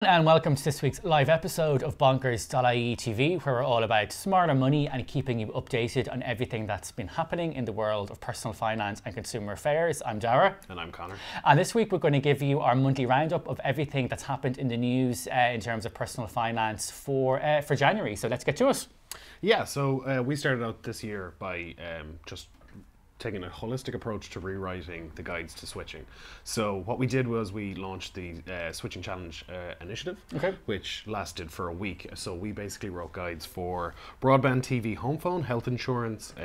And welcome to this week's live episode of Bonkers.ie TV, where we're all about smarter money and keeping you updated on everything that's been happening in the world of personal finance and consumer affairs. I'm Dara. And I'm Connor. And this week we're going to give you our monthly roundup of everything that's happened in the news in terms of personal finance for January. So let's get to it. Yeah, so we started out this year by just taking a holistic approach to rewriting the guides to switching. So what we did was we launched the Switching Challenge initiative, which lasted for a week. So we basically wrote guides for broadband, TV, home phone, health insurance,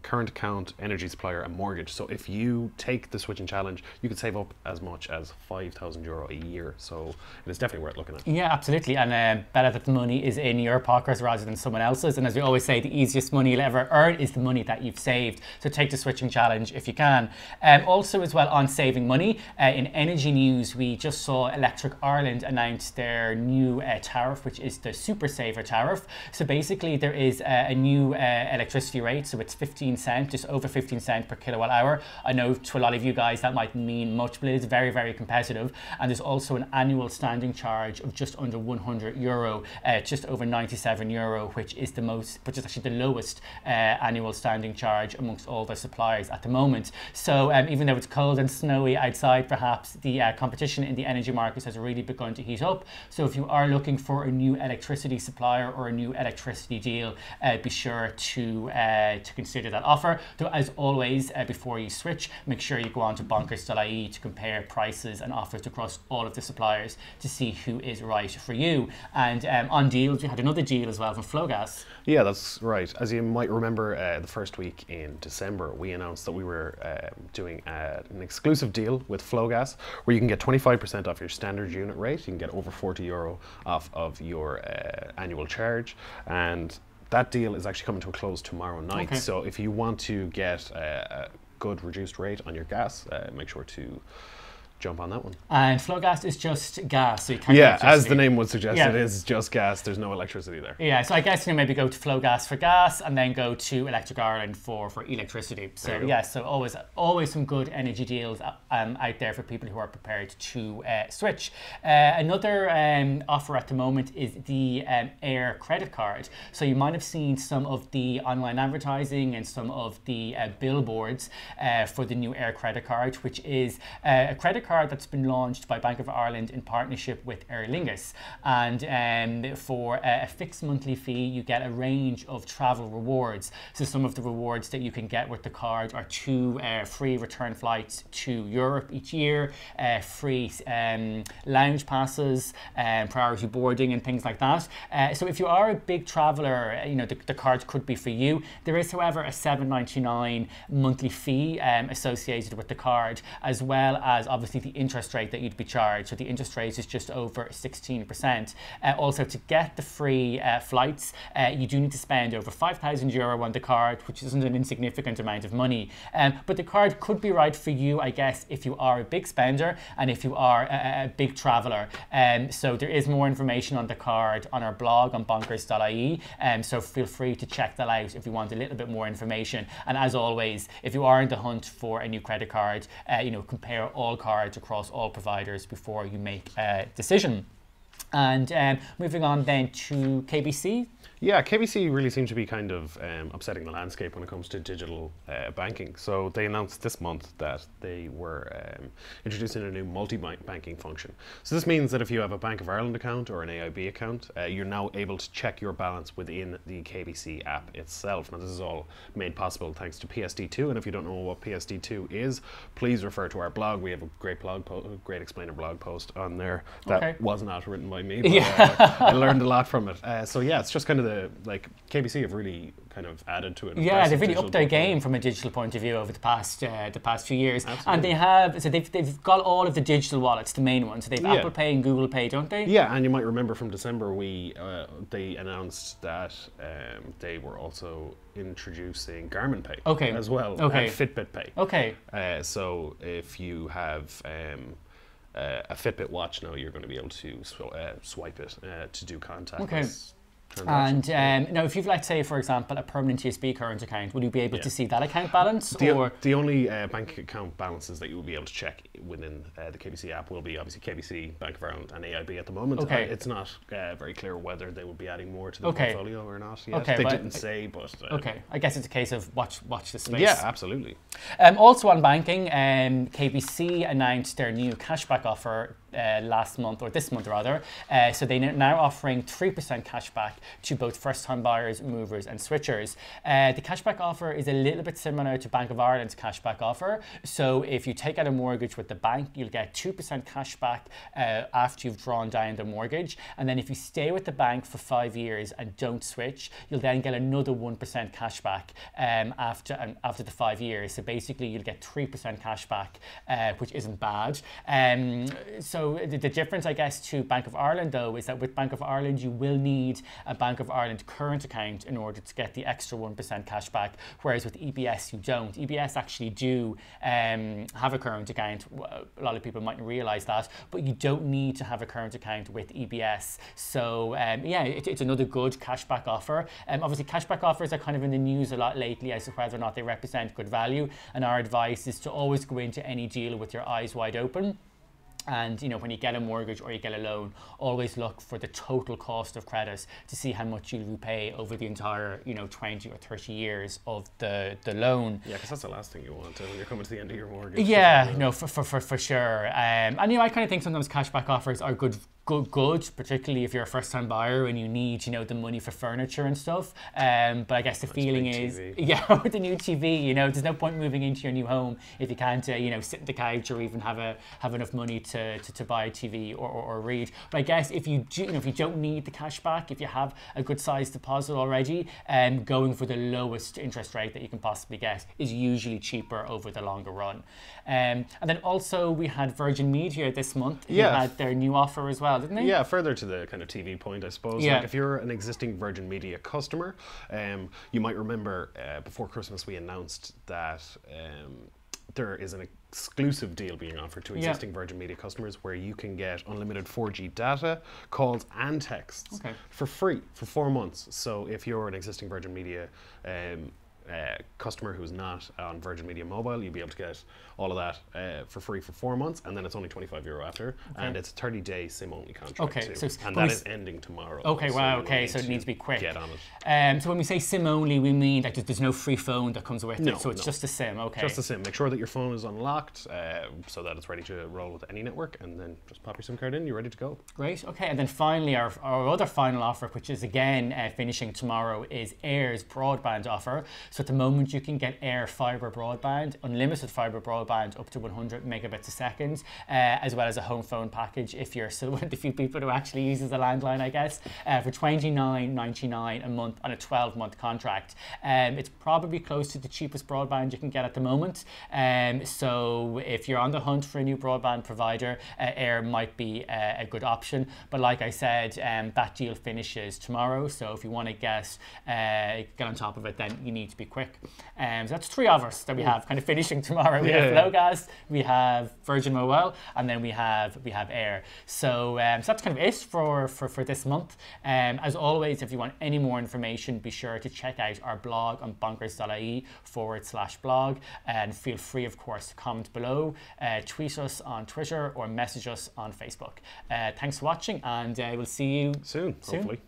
current account, energy supplier, and mortgage. So if you take the Switching Challenge, you could save up as much as €5,000 a year. So it is definitely worth looking at. Yeah, absolutely. And better that the money is in your pockets rather than someone else's. And as we always say, the easiest money you'll ever earn is the money that you've saved. So take the Switching Challenge if you can. Also as well on saving money, in energy news, we just saw Electric Ireland announce their new tariff, which is the Super Saver tariff. So basically there is a new electricity rate, so it's 15 cents, just over 15 cents per kilowatt hour. I know to a lot of you guys that might mean much, but it is very, very competitive. And there's also an annual standing charge of just under €100, just over €97, which is actually the lowest annual standing charge amongst all the suppliers at the moment. So even though it's cold and snowy outside, perhaps the competition in the energy markets has really begun to heat up. So if you are looking for a new electricity supplier or a new electricity deal, be sure to consider that offer. So as always, before you switch, make sure you go on to Bonkers.ie to compare prices and offers across all of the suppliers to see who is right for you. And on deals, we had another deal as well from Flowgas. Yeah, that's right. As you might remember, the first week in December, we announced that we were doing an exclusive deal with Flowgas, where you can get 25% off your standard unit rate. You can get over €40 off of your annual charge. And that deal is actually coming to a close tomorrow night. Okay. So if you want to get a good reduced rate on your gas, make sure to jump on that one. And Flowgas is just gas, so you can't. Yeah, as the name would suggest, it is just gas. There's no electricity there. Yeah, so I guess maybe go to Flowgas for gas and then go to Electric Ireland for electricity. So yeah, so always some good energy deals out there for people who are prepared to switch. Another offer at the moment is the Air credit card. So you might have seen some of the online advertising and some of the billboards for the new Air credit card, which is a credit card that's been launched by Bank of Ireland in partnership with Aer Lingus. And for a fixed monthly fee, you get a range of travel rewards. So some of the rewards that you can get with the card are 2 free return flights to Europe each year, free lounge passes, priority boarding and things like that. So if you are a big traveller, the card could be for you. There is, however, a $7.99 monthly fee associated with the card, as well as obviously the interest rate that you'd be charged. So the interest rate is just over 16%. Also, to get the free flights, you do need to spend over €5,000 on the card, which isn't an insignificant amount of money. But the card could be right for you, I guess, if you are a big spender and if you are a big traveller. So there is more information on the card on our blog on Bonkers.ie. So feel free to check that out if you want a little bit more information. And as always, if you are in the hunt for a new credit card, compare all cards across all providers before you make a decision. And moving on then to KBC. Yeah, KBC really seems to be kind of upsetting the landscape when it comes to digital banking. So they announced this month that they were introducing a new multi-banking function. So this means that if you have a Bank of Ireland account or an AIB account, you're now able to check your balance within the KBC app itself. Now this is all made possible thanks to PSD2, and if you don't know what PSD2 is, please refer to our blog. We have a great great explainer blog post on there that was not written by me, but I learned a lot from it. So yeah, it's just kind of KBC have really kind of added to it. Yeah, they've really upped their game from a digital point of view over the past few years. Absolutely. And they've got all of the digital wallets, the main ones. So they've Apple Pay and Google Pay, don't they? Yeah, and you might remember from December they announced that they were also introducing Garmin Pay as well, and Fitbit Pay. Okay. So if you have a Fitbit watch now, you're going to be able to swipe it to do contactless transactions. And now, if you've, let's say, for example, a permanent TSB current account, will you be able to see that account balance? The only bank account balances that you will be able to check within the KBC app will be obviously KBC, Bank of Ireland, and AIB at the moment. Okay. It's not very clear whether they will be adding more to the portfolio or not yet. Okay, they didn't say, but okay, I guess it's a case of watch the space. Yeah, absolutely. Also on banking, KBC announced their new cashback offer last month, or this month rather. So they're now offering 3% cashback to both first-time buyers, movers and switchers. The cashback offer is a little bit similar to Bank of Ireland's cashback offer. So if you take out a mortgage with the bank, you'll get 2% cashback after you've drawn down the mortgage. And then if you stay with the bank for 5 years and don't switch, you'll then get another 1% cashback after the 5 years. So basically you'll get 3% cashback, which isn't bad. So the difference, I guess, to Bank of Ireland, though, is that with Bank of Ireland, you will need a Bank of Ireland current account in order to get the extra 1% cashback, whereas with EBS, you don't. EBS actually do have a current account. A lot of people mightn't realise that, but you don't need to have a current account with EBS. So, yeah, it's another good cashback offer. Obviously, cashback offers are kind of in the news a lot lately as to whether or not they represent good value, and our advice is to always go into any deal with your eyes wide open. And, you know, when you get a mortgage or you get a loan, always look for the total cost of credit to see how much you'll repay over the entire, 20 or 30 years of the loan. Yeah, because that's the last thing you want when you're coming to the end of your mortgage. Yeah, no, for sure. And, I kind of think sometimes cashback offers are good, particularly if you're a first-time buyer and you need, the money for furniture and stuff. But I guess the feeling is, with the new TV, there's no point moving into your new home if you can't, sit on the couch or even have enough money to buy a TV or read. But I guess if you do, if you don't need the cash back, if you have a good sized deposit already, going for the lowest interest rate that you can possibly get is usually cheaper over the longer run. And then also we had Virgin Media this month. Who had their new offer as well, didn't they? Yeah, further to the kind of TV point, I suppose. Yeah. Like if you're an existing Virgin Media customer, you might remember before Christmas we announced that there is an exclusive deal being offered to existing Virgin Media customers where you can get unlimited 4G data, calls and texts for free for 4 months. So if you're an existing Virgin Media customer who's not on Virgin Media Mobile, you'll be able to get all of that for free for 4 months, and then it's only €25 after, and it's a 30-day SIM-only contract too. So and that is ending tomorrow. Okay, so wow, okay, so it needs to be quick. Get on it. So when we say SIM-only, we mean like there's no free phone that comes with it, so it's no. just a SIM, okay. Just a SIM. Make sure that your phone is unlocked so that it's ready to roll with any network, and then just pop your SIM card in, you're ready to go. Great, okay, and then finally our other final offer, which is again finishing tomorrow, is Air's broadband offer. So at the moment you can get Air fibre broadband, unlimited fibre broadband up to 100 megabits a second, as well as a home phone package if you're still one of the few people who actually uses a landline, I guess, for $29.99 a month on a 12-month contract. It's probably close to the cheapest broadband you can get at the moment. So if you're on the hunt for a new broadband provider, Air might be a good option. But like I said, that deal finishes tomorrow. So if you want to get on top of it, then you need to be quick. So that's 3 of us that we have kind of finishing tomorrow. We have Flowgas, we have Virgin Mobile, and then we have Air. So, so that's kind of it for this month. As always, if you want any more information, be sure to check out our blog on Bonkers.ie /blog, and feel free, of course, to comment below, tweet us on Twitter or message us on Facebook. Thanks for watching, and we'll see you soon. Hopefully.